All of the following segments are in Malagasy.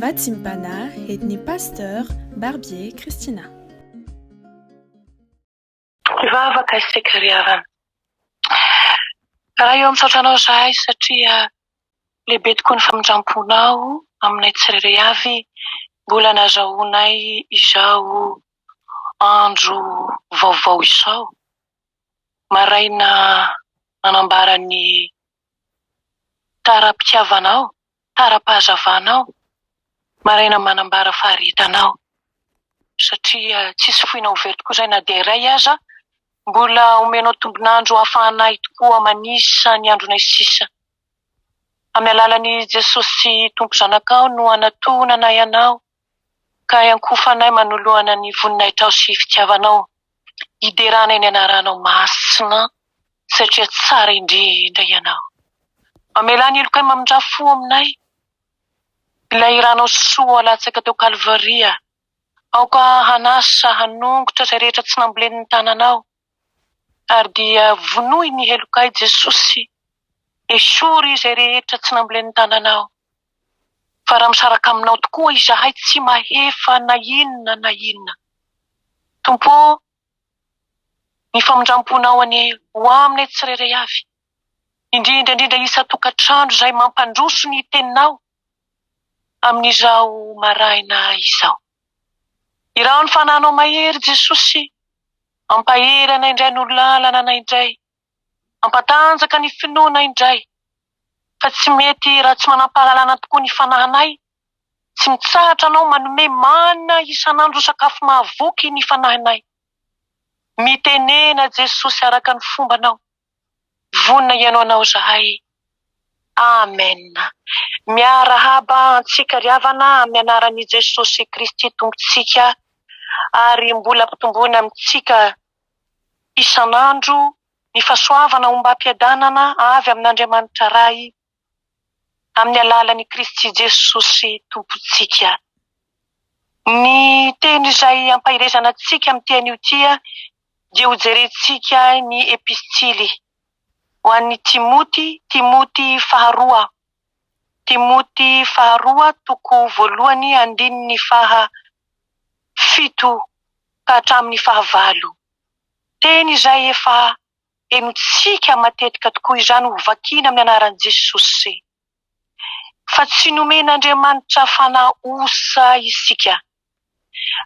Vatimpana etni pasteur Barbier Christina. Ivavaka isika ry havana. Raha eo misaotranao zahay satria lehibe tokoa ny famindramponao aminay tsirairay avy, mbola nazahoanay izao andro vaovao izao. Maraina manambara ny tara-pitiavanao, tara-pahazavanao, maraina manambara faharitanao. Satria tsisy foinao very tokoa izay na dia iray aza, mbola omenao tombonandro hahafahanay tokoa manisa ny andronay sisa. Amin'ny alalan'i Jesosy Tompo Zanakao no anatonanay anao, ka iankofanay manoloana ny voninay trao sy fitiavanao. Hideranay ny anaranao masina, satria tsara indrindra ianao. Amelany ilokay mamindrafo aminay, ilay ranao soa latsaka teo Kalvaria, aoka hanasa hanongotra izay rehetra tsy nambolen'ny tananao, ary dia vonoy ny helokay Jesosy, esory izay rehetra tsy nambolen'ny tananao. Fa raha misaraka aminao tokoa izahay tsy mahefa na inona na inona. Tompo, ny famindramponao any ho aminay tsirairay avy, indrindra isa-tokantrandro izay mampandroso ny teninao amin'izao maraina izao. Irao ny fananao mahery Jesosy, ampahery anay indray no lalana anay indray, ampatanjaka ny finoana indray, fa tsy mety raha tsy manampahalalana tokoa ny fanahinay, tsy mitsahatra anao manome mana isanandro sakafo mahavoky ny fanahinay. Mitenena Jesosy araka ny fombanao, vonina ianao anao zahay. Amen. Miarahaba antsika ry havana amin'ny anaran'i Jesosy Kristy Tompontsika, ary mbola ampitomboina amintsika isanandro ny fahasoavana ombam-piadanana avy amin'Andriamanitra Ray, amin'ny alalan'i Kristy Jesosy Tompontsika. Ny teny izay ampahirezana antsika amin'ny teny tia, dia ho jerentsika ny epistily ho an'ny Timoty faharoa. Timoty faharoa toko voalohany andininy faha 7 ka hatramin'ny faha 8. Teny izay efa enotsika matetika tokoa, izany ho vakiana amin'ny anaran'i Jesosy. Fa tsy nomen'Andriamanitra fanaosa isika,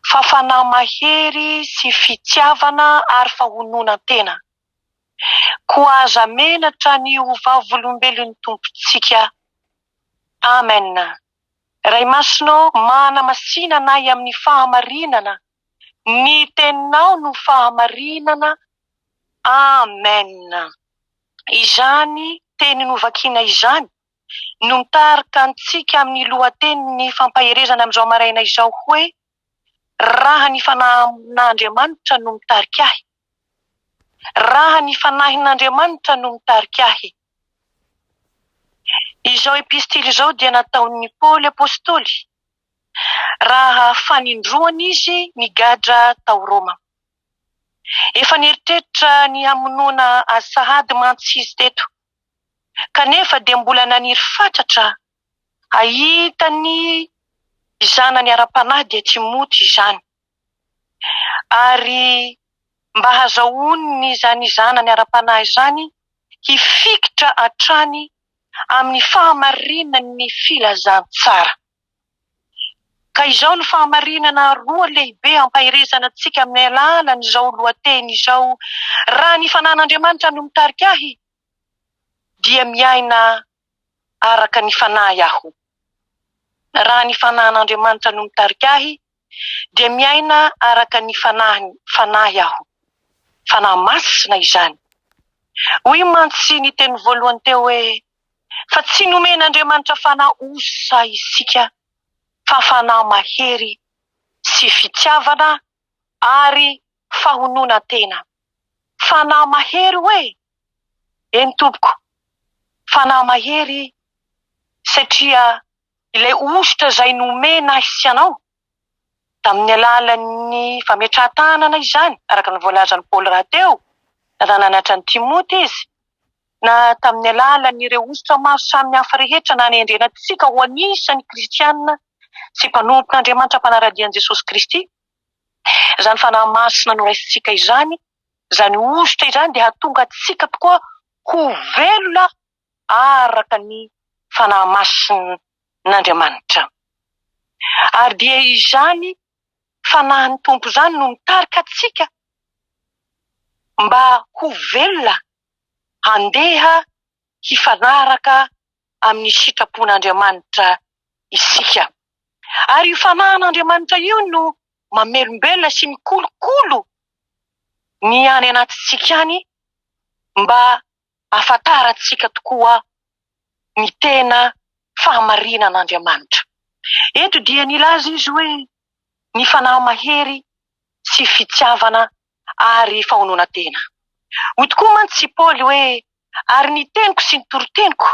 fa fanahy mahery sy fitiavana ary fahononan-tena. Koa aza menatra ny ho vavolombelon'ny Tompontsika. Amen. Ray masonao manamasina anay amin'ny fahamarinana, ny teninao no fahamarinana. Amen. Izany teny novakiana izany no mitarika antsika amin'ny lohatenin'ny fampaherezana amin'izao maraina izao hoe, raha ny fanahin'Andriamanitra no mitarika ahy. Raha ny fanahin'Andriamanitra no mitarika ahy. Izao epistily izao dia nataon'ny Paoly apôstôly, raha fanindroany izy nigadra tao Roma. Efa nieritreritra ny hamonoana azsahady mantsy izy teto, kanefa dia mbola naniry fatratra ahita ny zanany ara-panahy dia Timoty izany. Ary mba hahazoany izany zanany ara-panahy izany hifikitra hatrany amin'ny fahamarinan'ny filazantsara. Ka izao ny fahamarinana roa lehibe ampahirezana antsika amin'ny alalan'izao lohateny izao, raha ny fanan'Andriamanitra no mitarika ahy, dia miaina araka ny fanahy aho. Raha ny fanan'Andriamanitra no mitarika ahy, dia miaina araka ny fanahy aho. Fanahy masina izany. Hoy mantsy ny teny voalohany teo hoe, fa tsy nomen'Andriamanitra fanaosa isika, fa fanahy mahery sy fitiavana ary fahononan-tena. Fanahy mahery hoe, eny tompoko, fanahy mahery satria ilay ositra izay nomena sy anao tamin'ny alalan'ny fametrahan-tanana izany, araka ny voalazan'ny Paoly rahateo, na nananatra ny Timoty izy, na tamin'ny alalan'ireo ositra maro samy hafa rehetra nanendrenantsika ho anisan'ny kristianina, sy mpanompon'Andriamanitra mpanaradian'i Jesosy Kristy. Izany fanahy masina noraisintsika izany, izany ozitra izany dia hahatonga antsika tokoa ho velona araka ny fanahy masin'Andriamanitra. Ary dia izany fanahin'ny tompo izany no mitarika antsika mba ho velona handeha hifanaraka amin'ny sitrapon'Andriamanitra isika. Ary io fanahin'Andriamanitra io no mamelombelona sy mikolokolo ny any anatintsika any mba ahafantarantsika tokoa ny tena fahamarinan'Andriamanitra. Eto dia nilaza izy hoe ny fanahy mahery sy fitiavana ary fahonoana tena. Hoy tokoa mantsy Paoly hoe ary ny teniko sy ny toroteniko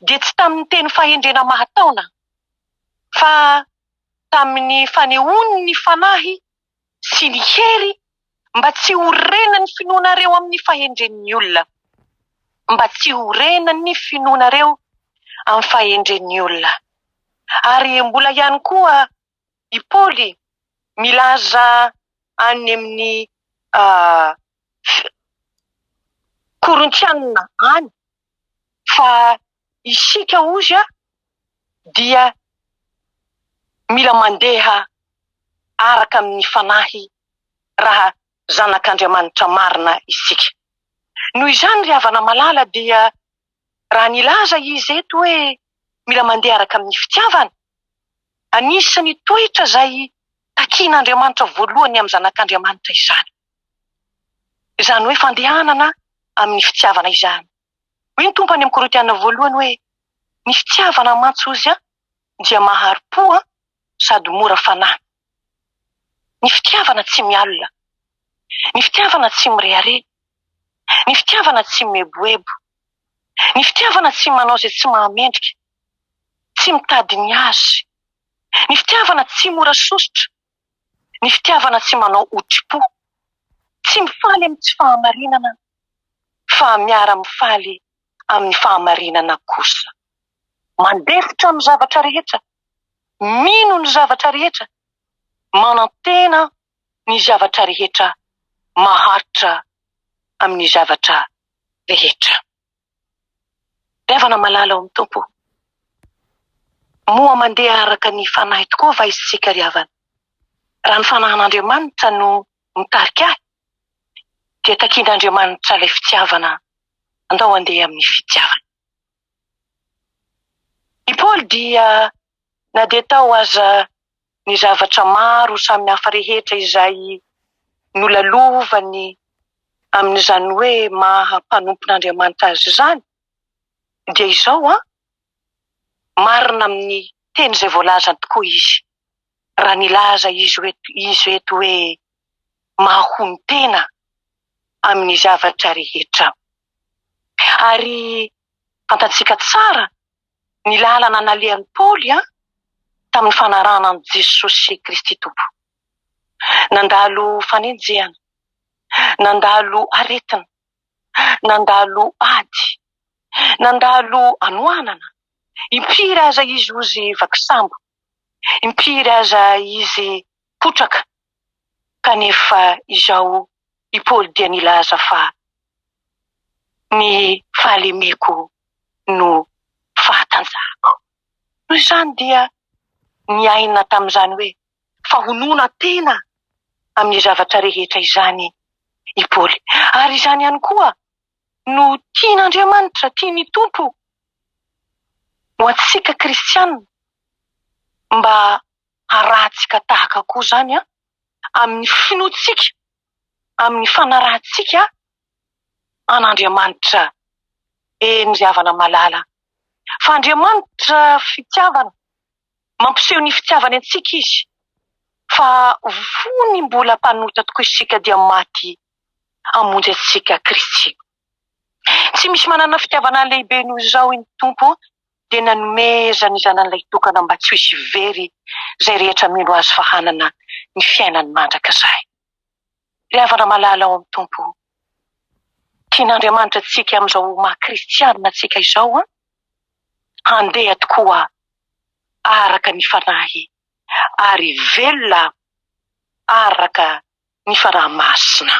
dia tsy tamin'ny teny fahendrena mahataona fa tamin'ny fanehoany ny fanahy sy ny hery mba tsy ho renany finoanareo amin'ny fahendren'ny olona. Mba tsy ho renany finoanareo amin'ny fahendren'ny olona. Ary mbola ihany koa i Paoly milaza any amin'ny Korintianina any fa isika ozy dia mila mandeha araka amin'ny fanahy raha zanak'Andriamanitra marina isika. Noho izany ry havana malala dia raha nilaza izy eto hoe mila mandeha araka amin'ny fitiavana, anisany toetra izay takian'Andriamanitra voalohany amin'ny zanak'Andriamanitra izany. Izany hoe fandehanana amin'ny fitiavana izany. Hoy ny tompany amin'ny Korintianina voalohany hoe ny fitiavana mantsozy dia maharo-po sady mora fanahy. Ny fitiavana tsy mialina. Ny fitiavana tsy mirehare. Ny fitiavana tsy meboebo. Ny fitiavana tsy manao izay tsy mahamendrika. Tsy mitady ny azy. Ny fitiavana tsy mora sositra. Ny fitiavana tsy manao otri-po. Tsy mifaly amin'ny tsy fahamarinana fa miara-mifaly amin'ny fahamarinana kosa. Mandefitra amin'ny zavatra rehetra. Mino ny zavatra rehetra. Manantena ny zavatra rehetra. Maharitra amin'ny zavatra rehetra. Ravana malala amin'ny tompo. Moa mandeha araka ny fanahy tokoa va isika ry havana. Raha ny fanahin'Andriamanitra no mitarika ahy, dia takian'Andriamanitra ilay fitiavana andao andeha amin'ny fitiavana. I Paoly dia na dia tao aza ny zavatra maro samihafa rehetra izay nolalovany amin'izany hoe mahampanompon'Andriamanitra azy izany, dia izao marina amin'ny teny izay voalazany tokoa izy. Raha nilaza izy eto hoe mahony tena amin'ny zavatra rehetra. Ary fantatsika tsara ny lalana nalehan'i Paoly tamin'ny fanarahana an'i Jesosy Kristy Tompo. Nandalo fanenjehana, nandalo aretina, nandalo ady, nandalo anoanana, impiry aza izy ozy vakisambo, impiry aza izy potraka, kanefa izao i Paoly dia nilaza fa ny fahalemeko no fahatanjahako. Noho izany dia niaina tamin'izany hoe fahonoana tena amin'ny zavatra rehetra izany i Paoly. Ary izany ihany koa no tian'Andriamanitra, tiany Tompo ho antsika kristianina mba harahantsika tahaka koa izany amin'ny finoantsika, amin'ny fanarahantsika an'Andriamanitra. Eny ry havana malala. Fa Andriamanitra fitiavana, mampiseho ny fitiavany antsika izy. Fa fony mbola mpanota tokoa isika dia maty hamonjy antsika Kristy. Tsy misy manana fitiavana lehibe noho izao ny Tompo dia nanomeza ny zanan'ilay tokana mba tsy hisy very izay rehetra mino azy fa hanana ny fiainany mandrakizay. Ry havana malala ao amin'ny Tompo. Tian'Andriamanitra antsika amin'izao maha kristianina antsika izao handeha tokoa araka ny fanahy ary velona araka ny faramasina.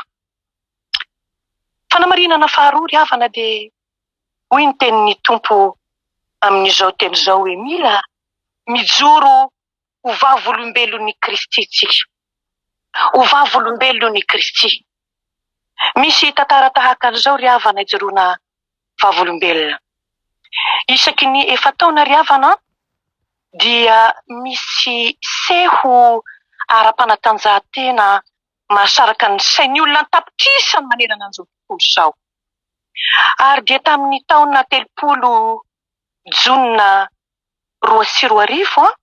Fanamarinana faharoa ry havana dia hoy ny tenin'ny tompo amin'izao teny izao hoe mila mijoro ho vavolombelon'ny Kristy tsika. Ho vavolombelon'ny Kristy. Misy tantara tahaka an'izao ry havana ijoroana vavolombelona. Isaky ny 7 taona ry havana dia misy seho ara-panatanjahantena mahasaraka ny sain'ny olona an-tapitrisany manerana an'izao tontolo izao. Ary dia tamin'ny taona 30 Jona 2020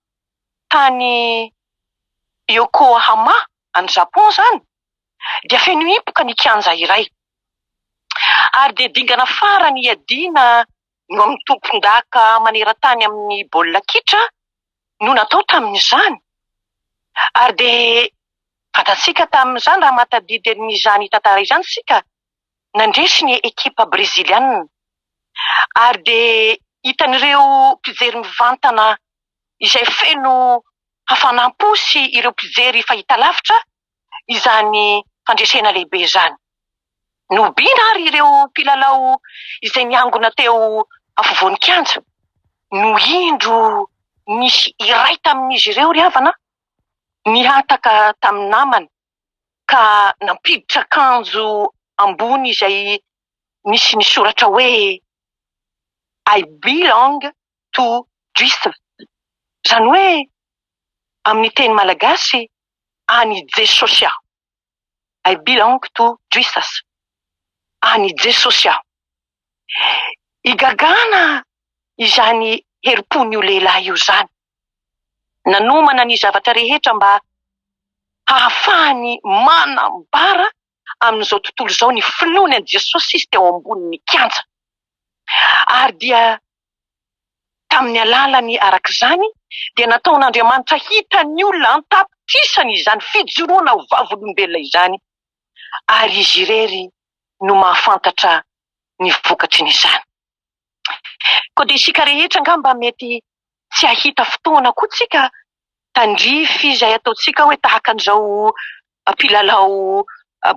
tany Yokohama any Japon zany dia feno impoka ny kianja iray. Ary dia dingana farany iadiana no amin'ny tompon-daka maneran-tany amin'ny baolina kitra no natao tamin'izany. Ary dia fantatsika tamin'izany raha matadidy n'izany tantara izany sika nandresy ny ekipa breziliana. Ary dia hitan'ireo mpijery mivantana izay feno hafanam-po sy ireo mpijery fahita lavitra izany fandresena lehibe izany. Nobiana ary ireo mpilalao izay niangona teo afovoan'ny kianja. No indro nisy iray tamin'izy ireo ry havana nihataka tamin'ny namany ka nampiditra akanjo ambony izay nisy ny soratra hoe I belong to Jesus. Zany hoe amin'ny teny malagasy any Jesosy aho. I belong to Jesus. Any Jesosy aho. Igagana izany herim-pon'io lehilahy io zany. Nanomana ny zavatra rehetra mba hahafahany manambara amin'izao tontolo izao ny finoany an'i Jesosy izy teo ambonin'ny kianja. Ary dia tamin'ny alalany arak'izany dia nataon'Andriamanitra hitany olona an-tapitrisany izany fijoroana ho vavolombelona izany. Ary izy irery no mahafantatra ny vokatry n'izany. Koa dia isika rehetra angamba mety tsy hahita fotoana koa tsika tandrify izay ataontsika hoe tahaka an'izao mpilalao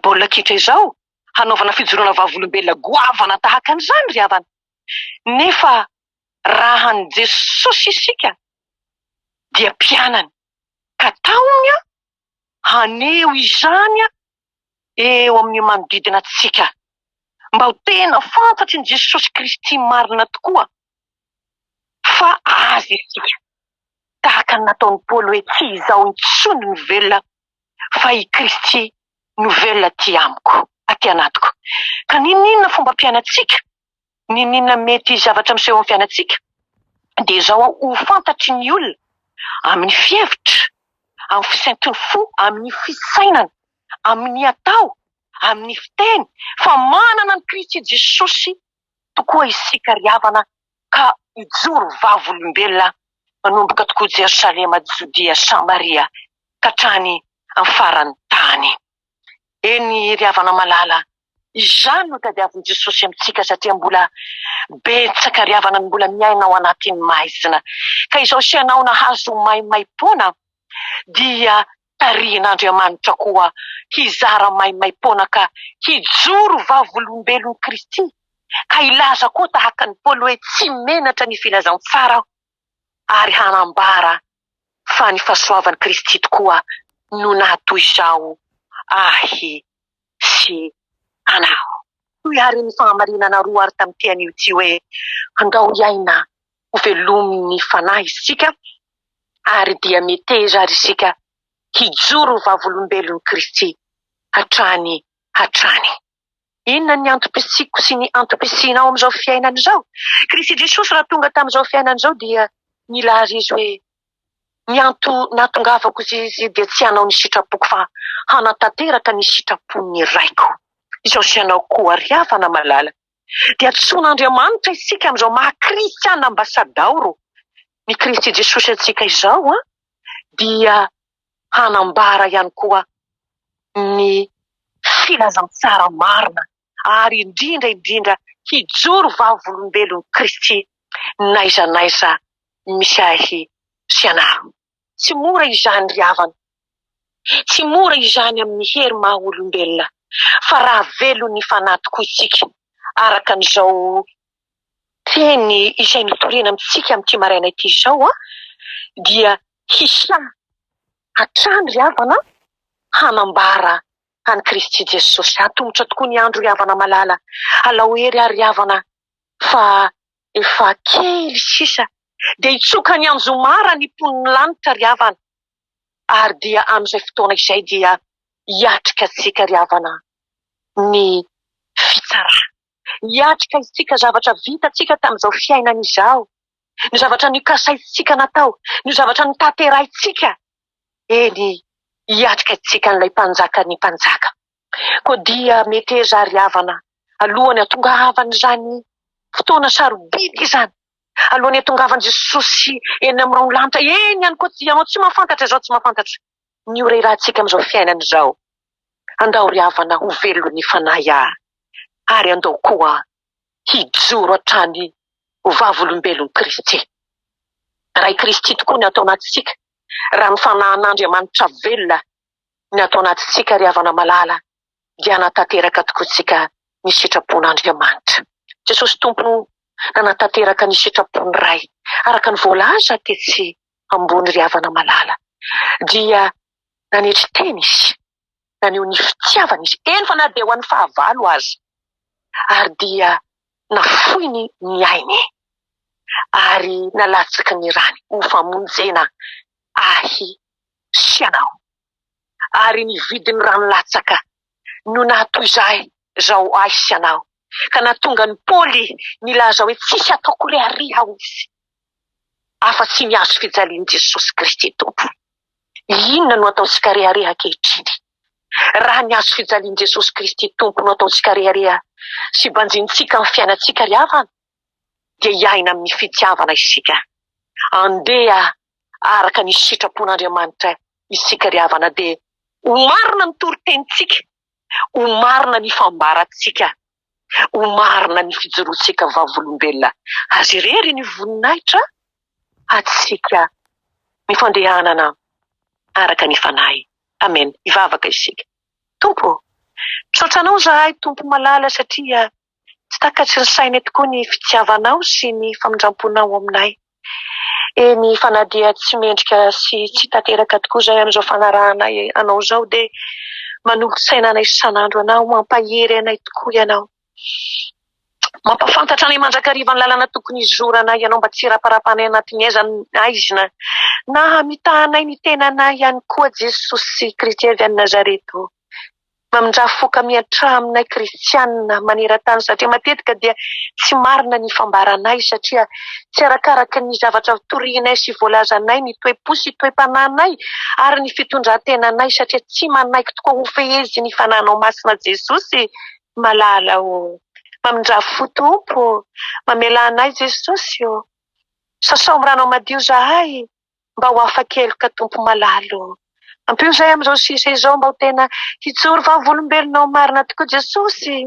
baolina kitra izao, hanaovana fijoroana vavolombelona goavana tahaka an'izany ry havana. Nefa raha ny Jesosy isika dia mpianany ka taony haneho izany eo amin'ny manodidina antsika mba ho tena fantatry ny Jesosy Kristy marina tokoa fa azy isika tahaka ny nataon'ny Paoly hoe tsy izaho intsony no velona fa i Kristy no velona aty amiko, aty anatiko. Ka ninona fomba mpianatsika, ninona mety zavatra miseho amin'ny fiainatsika dia izao ho fantatry ny olona amin'ny fievitra, amin'ny fisaintony fo, amin'ny fisainana, amin'ny atao, amin'ny fiteny fa manana ny Kristy Jesosy tokoa isika ry havana ka ijoro vavolombelona manomboka tokoa Jerosalema, Jodia, Samaria ka hatrany amin'ny faran'ny tany. Eny ry havana malala, izany no tadiavin'i Jesosy amintsika satria mbola betsaka ry havana no mbola miaina ao anatin'ny maizina. Ka izao sianao nahazo maimaim-pona dia tarihin'Andriamanitra koa hizara maimaim-pona ka hijoro vavolombelon'i Kristy. Ka ilaza koa tahaka ny Paoly hoe tsy menatra ny filazantsara ary hanambara fa ny fahasoavan'i Kristy tokoa no nahatoy izao ahy sy anao. Toy ary ny fahamarinana roa ary tamin'ny tean'io ty hoe andao iaina ho velomin'ny fanahy isika ary dia meteza ary isika hijoro vavolombelon'i Kristy hatrany hatrany. Inona ny antom-pisiako sy ny antom-pisinao amin'izao fiainana izao? Kristy Jesosy raha tonga tamin'izao fiainana izao dia nilaza izy hoe ny natongavako izy dia tsy hanao ny sitrapoko fa hanatanteraka ny sitrapon'ny raiko. Izao sianao koa ry havana malala. Dia antsoin'Andriamanitra isika amin'izao maha-kristiana ambasadaoro. Ny Kristy Jesosy antsika izao dia hanambara ihany koa ny filazantsara marina ary indrindra hijoro vavolombelon'i Kristy naizanaiza misy ahy sy anaro. Tsy mora izany ry havana. Tsy mora izany amin'ny hery maha olombelona. Fa raha velo ny fanahy tokoa isika. Araka an'izao teny izay nitorina amintsika amin'ity maraina ity izao dia hisaha hatrany ry havana hanambara any Kristy Jesosy. Atombotra tokoa ny andro ry havana malala. Alao hery ary ry havana fa efa kely sisa dia hitsoka ny anjomara ny poniny lanitra ry havana. Ary dia amin'izay fotoana izay dia hiatrika antsika ry havana ny fitsara. Hiatrika isika zavatra vitantsika tamin'izao fiainana izao. Ny zavatra nikasaintsika natao. Ny zavatra nitanterahintsika. Eny hiatrika isika n'ilay mpanjaka ny mpanjaka. Koa dia mety ery ry havana alohany hatongavan' izany fotoana sarobidy izany. Alohany hatongavan' Jesosy eny amin'ny lanitra. Eny ihany koa ianao tsy mahafantatra izao, tsy mahafantatra ny orerantsika amin'izao fiainana izao. Andao ry havana ho velo ny fanahy ary andao koa hijoro hatrany ho vavolombelon'ny Kristy. Raha i Kristy tokoa ny atao anatsika. Raha ny fanahin'Andriamanitra velona ny atao anatsika ry havana malala dia hanatanteraka tokoa tsika ny sitrapon'Andriamanitra. Jesosy Tompo nanatanteraka ny sitrapony iray araka ny voalaza tetsy ambony ry havana malala. Dia nanetry teny izy, naneho ny fitiavana izy, eny fa na dia ho an'ny fahavalo azy. Ary dia nafoy ny ainy ary nalatsaky ny rany ho famonjena ahy sy anao. Ary ny vidin'ny ranolatsaka no nahatoy izahay zao ahy sy anao. Ka nahatonga ny Paoly nilaza hoe tsisy ataoko rehareha ho izy afa-tsy ny azo fijalian'i Jesosy Kristy Tompo. Inona no ataontsika rehareha ankehitriny? Raha ny azo fijalian'i Jesosy Kristy Tompo no ataontsika rehareha sy banjintsika amin'ny fiainantsika ry havana dia hiaina amin'ny fitiavana isika. Andeha araka ny sitrapon'Andriamanitra isika ry havana dia ho marina ny torotenitsika, ho marina ny fambarantsika, ho marina ny fijoroantsika vavolombelona. Azy irery ny voninahitra atsika mifandehanana araka ny fanahy. Amen. Ivavaka isika. Tompo, misaotranao zahay Tompo malala satria tsy takatry ny sainay tokoa ny fitiavanao sy ny famindramponao aminay. Ny fanadia tsy mendrika sy tsy tanteraka tokoa zay amin'izao fanarahana anao zao dia manolo saina anay isan'andro anao, mampahery anay tokoa ianao. Mampafantatra anay mandrakariva ny lalana tokony izorana ianao mba tsy raparapanay anatin'ny aizany aizina. Na mitahanay ny tenanay ihany koa Jesosy Kristy avy any Nazareto. Mamindra foka miatraminay kristianina maneran-tany satria matetika dia tsy marina ny fambaranay satria tsy arakaraka ny zavatra torianay sy voalazanay ny toe-po sy toe-pananay ary ny fitondran-tenanay satria tsy manaiky tokoa ho fehezy ny fananao masina Jesosy malala o. Mamindra fo Tompo, mamela anay Jesosy o. Sasao amin'ny ranao madio zahay mba ho afa-keloka Tompo malalo. Ampio zay amin'izao sisa izao mba ho tena hijoro vavolombelonao marina tokoa Jesosy.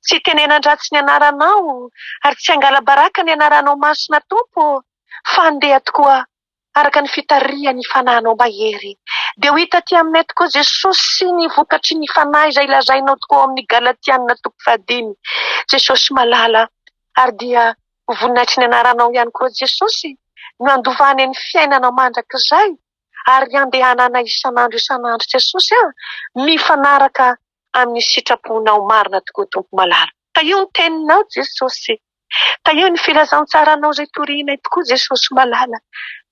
Tsy tenenan-dratsy ny anaranao ary tsy angala baraka ny anaranao masina Tompo. Fa andeha tokoa araka ny fitaria ny fanahinao mahery. Dia ho hita aty aminay tokoa Jesosy ny vokatry ny fanahy izay lazainao tokoa amin'ny Galatianina 5. Jesosy malala ary dia ho voninahitry ny anaranao ihany koa Jesosy no andovany ny fiainanao mandrakizay. Ary andehanana isan'andro Jesosy mifanaraka amin'ny sitraponao marina tokoa Tompo malala. Taio ny teninao Jesosy. Taio ny filazantsaranao izay torianay tokoa Jesosy malala.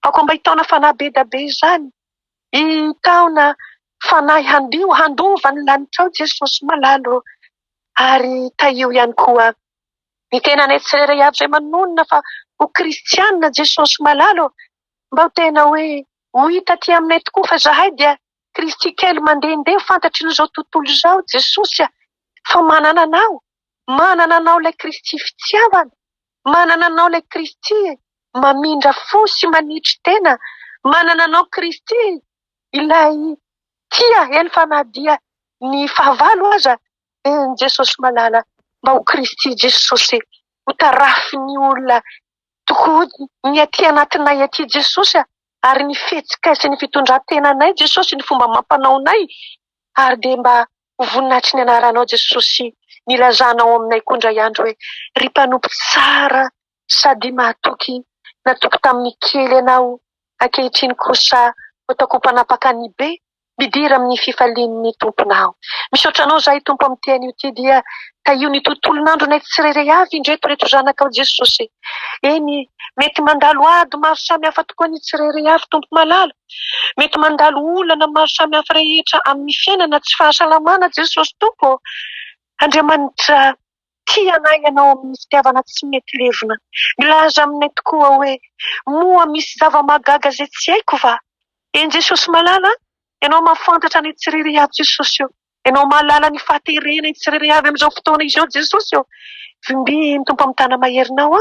Ako mba hitaona fanahy be da be izany. Hitaona fanahy handova ny lanitrao Jesosy malala. Ary taio ihany koa ny tenanay tsirairay avy izay manonona fa ho kristianina Jesosy malala. Mba ho tena hoe ho hita aty aminay tokoa fa zahay dia Kristy kely mandehandeha fantatry n'izao tontolo izao Jesosy. Fa manana anao ilay Kristy fitiavana, manana anao ilay Kristy mamindra fo sy manitry tena, manana anao Kristy ilay tia eny fanadia ny fahavalo aza. Jesosy malala mba ho Kristy Jesosy ho tarafy ny olona tokoa ny aty anatinay aty Jesosy ary ny fihetsikaisy ny fitondran-tenanay Jesosy ny fomba mampanaonay ary dia mba voninahitry ny anaranao Jesosy nilazanao aminay kondray andro hoe ry mpanompo tsara sady mahatoky natoky tamin'ny kely ianao ankehitriny kosa ataoko mpanapaka ny be midira amin'ny fifalian'ny tomponao. Misaotra anao zahay tompo amin'ny teny io ty dia taio ny tontolon'andro nay tsirairay avy indreto reto zanakao Jesosy. Eny mety mandalo ady maro samy hafa tokoa ny tsirairay avy tompo malala. Mety mandalo olana maro samy hafa rehetra amin'ny fiainana tsy fahasalamana Jesosy tompo. Andriamanitra tianay ianao amin'ny fitiavana tsy mety levina. Milaza aminay tokoa hoe moa misy zava-magaga zay tsy haiko va. Eny Jesosy malala, ianao mahafantatra ny tsirairay avy Jesosy io. Ianao mahalala ny fahaterena ny tsirairay avy amin'izao fotoana izao Jesosy io. Vimby tompo amin'ny tana maherinao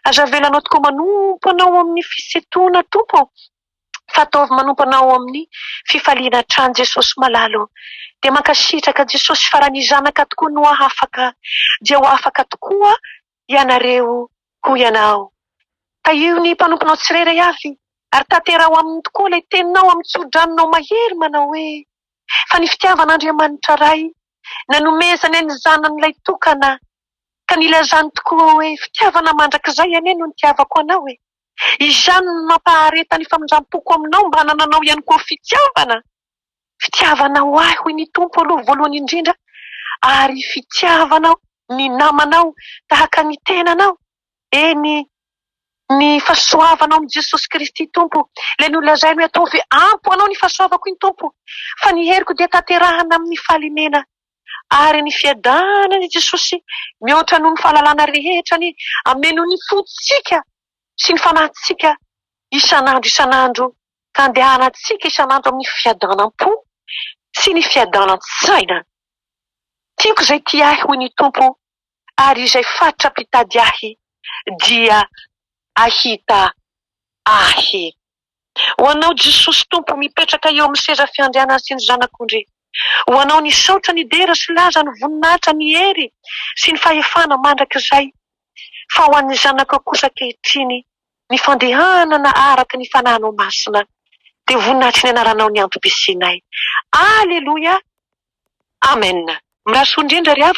aza velanao tokoa manompo anao amin'ny fisetona tompo. Fataovy manompo anao amin'ny fifaliana trano Jesosy malalo. Dia mankasitraka Jesosy farany zanaka tokoa no afaka dia ho afaka tokoa ianareo ho ianao. Taio ny mpanomponao tsirairay avy ary tanterao aminy tokoa ilay teninao amin'ny tsodraninao mahery manao hoe fa ny fitiavan'Andriamanitra ray nanomezana ny zanan'ilay tokana ka nilazany tokoa hoe fitiavana mandrakizay ane no nitiavako anao hoe izany no mampahareta ny famindram-poko aminao mba hanananao ihany koa fitiavana. Fitiavanao ahy hoy ny tompo aloha voalohany indrindra ary fitiavanao ny namanao tahaka ny tenanao. Eny ny fahasoavanao amin'ny Jesosy Kristy tompo. Ilay nolazay hoe atao ve ampo anao ny fahasoavako iny tompo. Fa ny heriko dia tanterahana amin'ny fahalimena ary ny fiadanany Jesosy mihoatra noho ny fahalalana rehetra ny ameno ny fotsika sy ny fanahintsika isanandro ka andehanantsika isanandro amin'ny fiadanam-po sy ny fiadanan-tsaina. Tiako izay ty ahy hoy ny tompo ary izay fatra mpitady ahy dia ahita ahy. Ho anao Jesosy tompo mipetraka eo amin'ny seza fiandrianana sy ny zanak'ondry. Ho anao ny saotra ny dera sy laza ny voninahitra ny hery sy ny fahefana mandrakizay. Fa ho an'ny zanako kosa ankehitriny ny fandehanana araka ny fanahinao masina dia voninahitry ny anaranao ny antom-pisianay. Aleloia. Amen. Miraso indrindra ry avy.